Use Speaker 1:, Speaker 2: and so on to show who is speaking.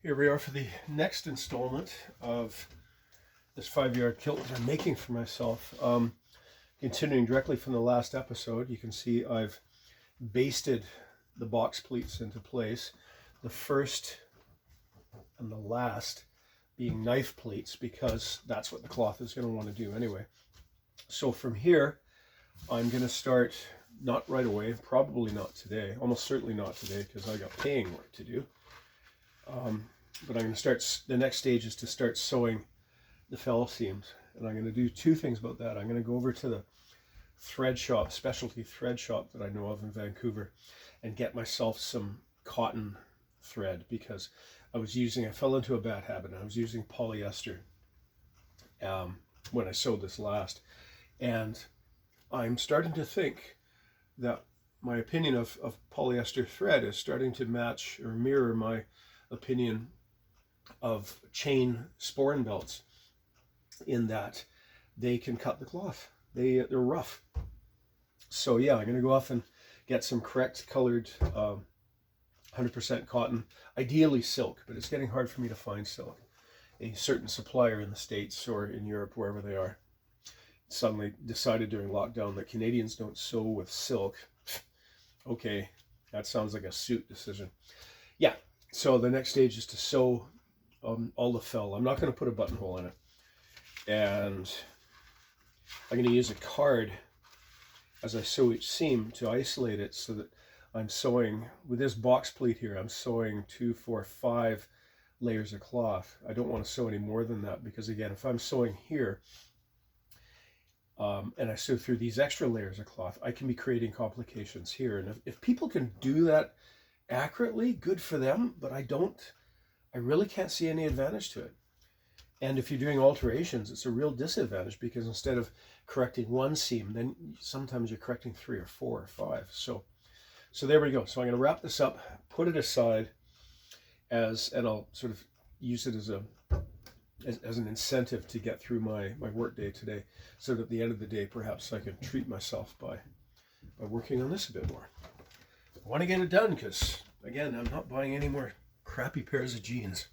Speaker 1: Here we are for the next installment of this 5-yard kilt that I'm making for myself. Continuing directly from the last episode, you can see I've basted the box pleats into place. The first and the last being knife pleats, because that's what the cloth is going to want to do anyway. So from here, I'm going to start, not right away, probably not today, almost certainly not today because I got paying work to do. But I'm going to start, the next stage is to start sewing the fell seams. And I'm going to do two things about that. I'm going to go over to the thread shop, specialty thread shop that I know of in Vancouver, and get myself some cotton thread, because I fell into a bad habit. I was using polyester when I sewed this last. And I'm starting to think that my opinion of polyester thread is starting to match or mirror my opinion of chain sporran belts, in that they can cut the cloth. They're rough. So yeah, I'm going to go off and get some correct colored 100% cotton, ideally silk, but it's getting hard for me to find silk. A certain supplier in the States or in Europe, wherever they are, suddenly decided during lockdown that Canadians don't sew with silk. Okay, that sounds like a suit decision. Yeah, so the next stage is to sew all the fell. I'm not going to put a buttonhole in it. And I'm going to use a card as I sew each seam to isolate it, so that I'm sewing, with this box pleat here, I'm sewing 2, 4, 5 layers of cloth. I don't want to sew any more than that, because again, if I'm sewing here and I sew through these extra layers of cloth, I can be creating complications here. And if people can do that accurately, good for them, but I really can't see any advantage to it. And if you're doing alterations, it's a real disadvantage, because instead of correcting one seam, then sometimes you're correcting 3 or 4 or 5. So there we go. So I'm going to wrap this up, put it aside, and I'll sort of use it as an incentive to get through my work day today, so that at the end of the day, perhaps I can treat myself by working on this a bit more. I want to get it done because, again, I'm not buying any more crappy pairs of jeans.